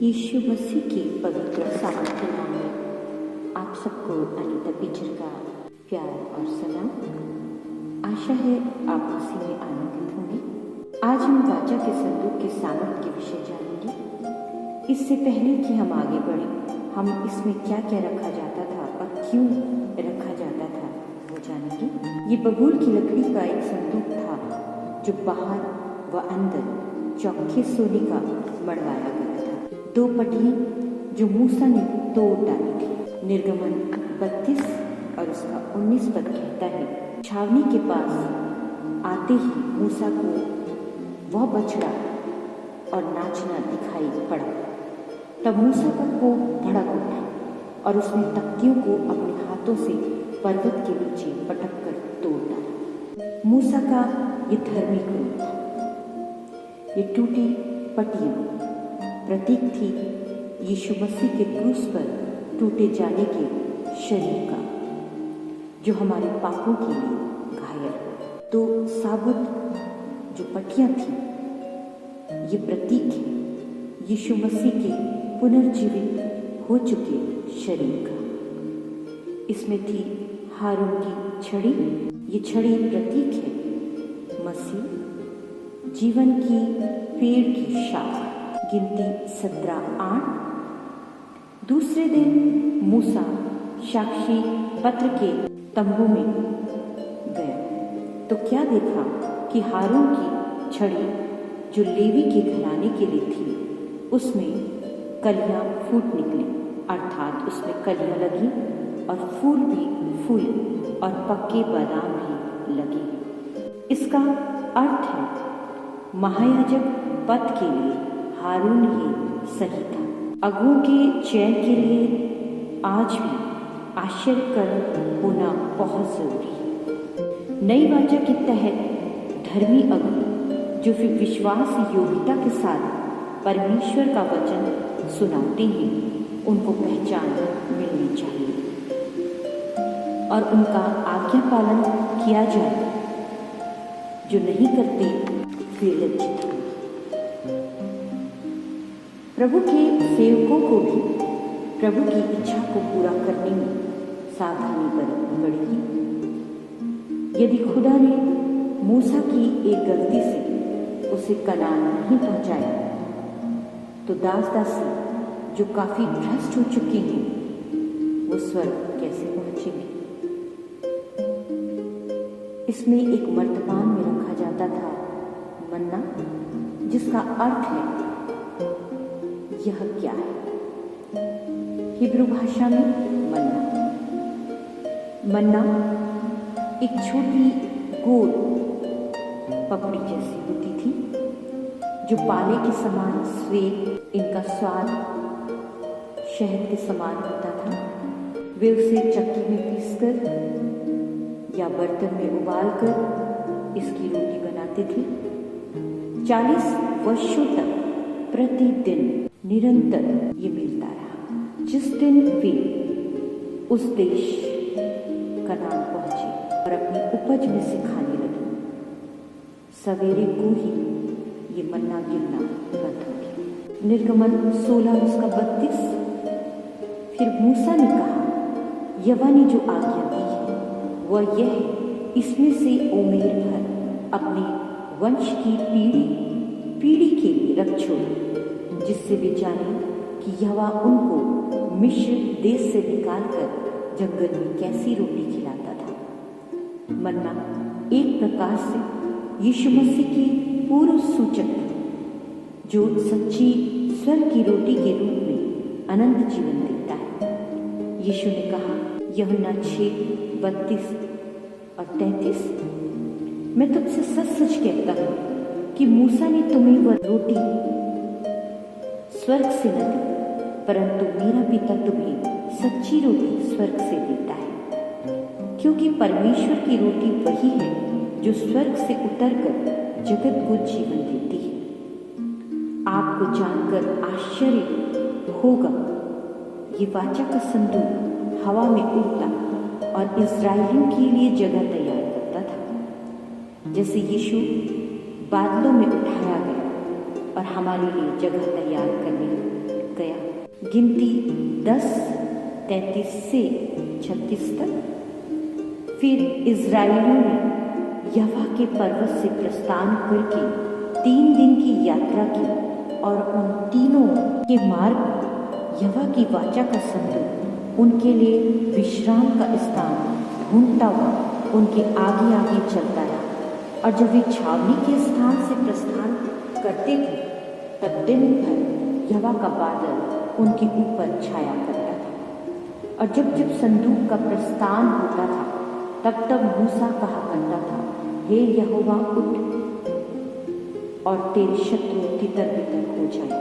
यीशु मसीह के पवित्र सामर्थ्य नाम में आप सबको अनीता पिचर का प्यार और सलाम। आशा है आप उसी में आनंदित होंगे। आज हम वाचा के संदूक के सामर्थ्य के विषय जानेंगे। इससे पहले कि हम आगे बढ़ें, हम इसमें क्या क्या रखा जाता था और क्यों रखा जाता था वो जानेंगे। ये बबूल की लकड़ी का एक संदूक था जो बाहर व अंदर चौखे सोने का मढ़वाया गया था। 2 पटियां जो मूसा ने तोड़ डाली थी। निर्गमन 32 और उसका 19 पद कहता है, छावनी के पास आते ही मूसा को वह बछड़ा और नाचना दिखाई पड़ा। तब मूसा का कोप भड़क उठा और उसने तख्तियों को अपने हाथों से पर्वत के नीचे पटक कर तोड़ डाला। मूसा का ये धर्मी क्रोध था। ये टूटी पटियां प्रतीक थी यीशु मसीह के क्रूस पर टूटे जाने के शरीर का, जो हमारे पापों के लिए घायल। तो साबुत जो पटियां थी ये प्रतीक है यीशु मसीह के पुनर्जीवित हो चुके शरीर का। इसमें थी हारून की छड़ी। ये छड़ी प्रतीक है मसीह जीवन की पेड़ की शाख। गिनती 17:8। दूसरे दिन मूसा साक्षी पत्र के तंबू में गया तो क्या देखा कि हारून की छड़ी जो लेवी के घराने के लिए थी उसमें कलियां फूट निकली, अर्थात उसमें कलियां लगी और फूल भी फूले और पक्के बादाम भी लगे। इसका अर्थ है महायाजक पद के लिए हारून ही सही था। अगुओं के चयन के लिए आज भी आश्चर्यकर होना बहुत जरूरी है। नई वाचा के तहत धर्मी अगुए जो फिर विश्वास योग्यता के साथ परमेश्वर का वचन सुनाते हैं, उनको पहचान मिलनी चाहिए और उनका आज्ञा पालन किया जाए। जो नहीं करते वे लज्जित हैं। प्रभु के सेवकों को भी प्रभु की इच्छा को पूरा करने में सावधानी बरतनी पड़ेगी। यदि खुदा ने मूसा की एक गलती से उसे कनान नहीं पहुंचाया तो दास दासी जो काफी भ्रष्ट हो चुके हैं वो स्वर्ग कैसे पहुंचेंगे। इसमें एक मर्तबान में रखा जाता था मन्ना, जिसका अर्थ है यह क्या है। हिब्रू भाषा में मन्ना एक छोटी गोल पपड़ी जैसी होती थी जो पाले के समान स्वेद, इनका स्वाद शहद के समान होता था। वे उसे चक्की में पीसकर या बर्तन में उबालकर इसकी रोटी बनाते थे। 40 वर्षों तक प्रतिदिन निरंतर ये मिलता रहा। जिस दिन वे उस देश कनान पहुंचे और अपनी उपज में से खाने लगे, सवेरे को ही ये मन्ना गिरना बंद हो गया। निर्गमन 16 उसका 32। फिर मूसा ने कहा, यहोवा ने जो आज्ञा दी है वह यह है, इसमें से ओमेर भर अपने वंश की पीढ़ी के लिए रख छोड़ो, जिससे वे जाने कि यहोवा उनको मिस्र देश से निकालकर जंगल में कैसी रोटी खिलाता था। मन्ना एक प्रकार से यीशु मसीह की पूर्व सूचक है, जो सच्ची स्वर्ग की रोटी के रूप में अनंत जीवन देता है। यीशु ने कहा, यूहन्ना 6:32 और 33, मैं तुमसे सच सच कहता हूँ कि मूसा ने तुम्हें वह रोटी स्वर्ग से न दी, परंतु मेरा पिता तुम्हें सच्ची रोटी स्वर्ग से देता है। क्योंकि परमेश्वर की रोटी वही है जो स्वर्ग से उतरकर जगत को जीवन देती है। आपको जानकर आश्चर्य होगा, ये वाचा का संदूक हवा में उड़ता और इस्राएलियों के लिए जगह तैयार करता था। जैसे यीशु बादलों में उठाया गया और हमारे लिए जगह तैयार गिनती 10:33 से 36 तक। फिर इज़राइलियों ने यहोवा के पर्वत से प्रस्थान करके 3 दिन की यात्रा की और उन तीनों के मार्ग यहोवा की वाचा का संदूक उनके लिए विश्राम का स्थान ढूंढता हुआ उनके आगे आगे चलता रहा। और जब वे छावनी के स्थान से प्रस्थान करते थे तब दिन भर यहोवा का बादल उनके ऊपर छाया करता था। और जब जब संदूक का प्रस्थान होता था तब तब मूसा कहा करता था, हे यहोवा उठ और तेरे शत्रु तितर-बितर हो जाए,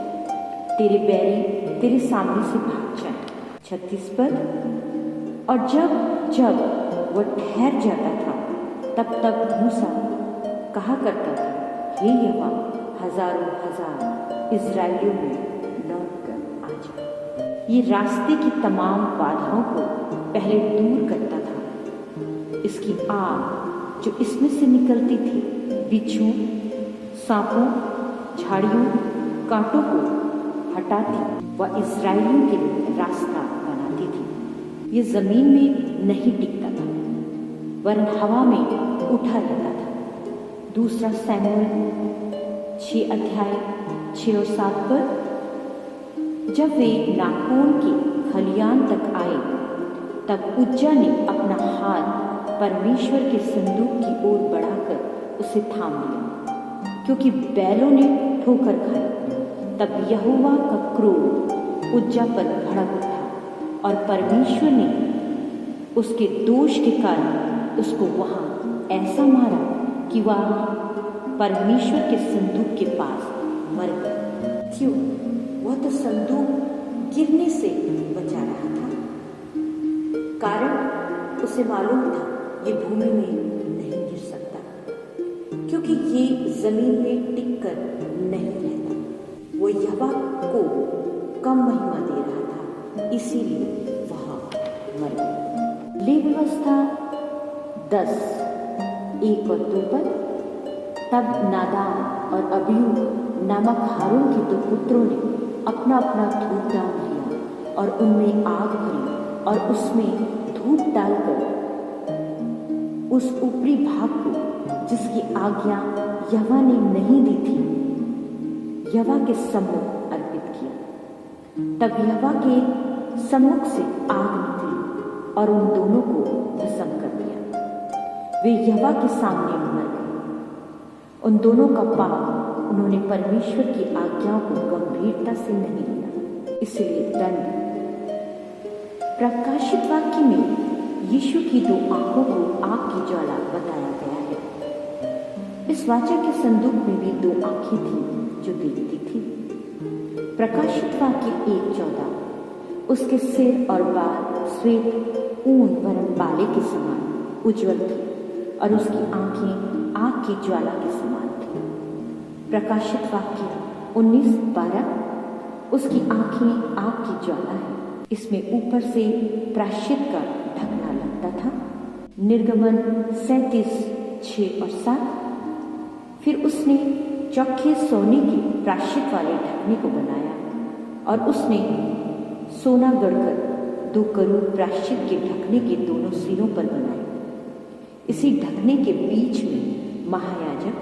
तेरे बैरी तेरे सामने से भाग जाए। 36 पद। और जब जब वह ठहर जाता था तब तब मूसा कहा करता था, हे यहोवा हजारों हजार इज़राइलियों में लौट कर आ जा। ये रास्ते की तमाम बाधाओं को पहले दूर करता था। इसकी आग जो इसमें से निकलती थी बिच्छुओं, सांपों, झाड़ियों, कांटों को हटाती व इज़राइलियों के लिए रास्ता बनाती थी। ये जमीन में नहीं टिकता था वरन हवा में उठा रहता था। दूसरा शमूएल 6 और 7 पर। जब वे नाकोन के खलियान तक आए तब उज्जा ने अपना हाथ परमेश्वर के संदूक की ओर बढ़ाकर उसे थाम लिया, क्योंकि बैलों ने ठोकर खाई। तब यहोवा का क्रोध उज्जा पर भड़क उठा और परमेश्वर ने उसके दोष के कारण उसको वहां ऐसा मारा कि वह परमेश्वर के संदूक के पास मर गया। क्यों? वह तो संदूक गिरने से बचा रहा था। कारण उसे मालूम था ये भूमि में नहीं गिर सकता, क्योंकि ये जमीन में टिक कर नहीं रहता। वो यहोवा को कम महिमा दे रहा था, इसीलिए वहां मर गया। लेवी व्यवस्था 10:1 और 2 पर। तब नादाब और अबीहू नामक हारून के 2 पुत्रों ने अपना अपना धूपदान लिया और उनमें आग भरी और उसमें धूप डालकर उस ऊपरी भाग को जिसकी आज्ञा यहोवा ने नहीं दी थी यहोवा के सम्मुख अर्पित किया। तब यहोवा के सम्मुख से आग निकली और उन दोनों को भस्म कर दिया। वे यहोवा के सामने मर गए। उन दोनों का पाप उन्होंने परमेश्वर की आज्ञाओं को गंभीरता से नहीं लिया, इसलिए दंड। प्रकाशित वाक्य में यीशु की 2 आंखों को आग की ज्वाला बताया गया है। इस वाचा के संदूक में भी 2 आंखें थी जो देखती थी। प्रकाशित वाक्य 1:14। उसके सिर और बाल श्वेत ऊन वरन बाले के समान उज्ज्वल थे और उसकी आंखें आग की ज्वाला के समान थी। प्रकाशित वाक्य 19:12। उसकी आंखें आग की ज्वाला है। इसमें ऊपर से प्रायश्चित का ढकना लगता था। निर्गमन 37:6 और 7। फिर उसने चौखे सोने के प्रायश्चित वाले ढकने को बनाया और उसने सोना गढ़कर 2 करूब प्रायश्चित के ढकने के दोनों सिरों पर बनाए। इसी ढकने के बीच में महायाजक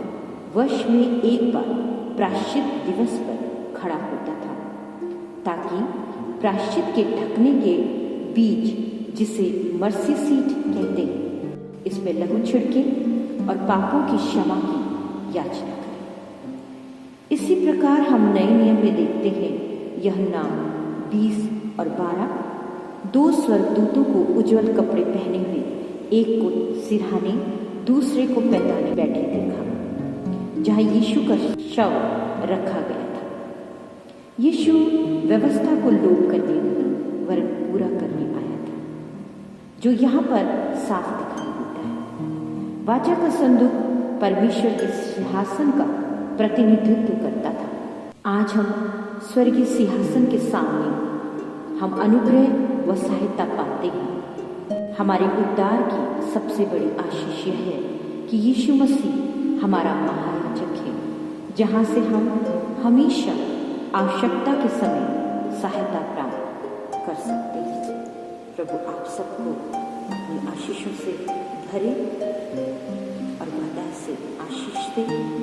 वर्ष में एक बार प्रायश्चित दिवस पर खड़ा होता था, ताकि प्रायश्चित के ढकने के बीच, जिसे मर्सी सीट कहते हैं, इसमें लहू छिड़के और पापों की क्षमा की याचना करें। इसी प्रकार हम नए नियम में देखते हैं, यूहन्ना 20 और 12, 2 स्वर्गदूतों को उज्ज्वल कपड़े पहने हुए एक को सिरहाने दूसरे को पैताने बैठे देखा, जहाँ यीशु का शव रखा गया था। यीशु व्यवस्था को लोप करने नहीं वरन पूरा करने आया था, जो यहाँ पर साफ दिखाई देता है। वाचा का संदूक परमेश्वर के सिंहासन का प्रतिनिधित्व करता था। आज हम स्वर्गीय सिंहासन के सामने हम अनुग्रह व सहायता पाते हैं। हमारे उद्धार की सबसे बड़ी आशीष यह है कि यीशु मसीह हमारा महायाजक है, जहाँ से हम हमेशा आवश्यकता के समय सहायता प्राप्त कर सकते हैं। प्रभु आप सबको अपनी आशीषों से भरे और बड़ा से आशीष दे।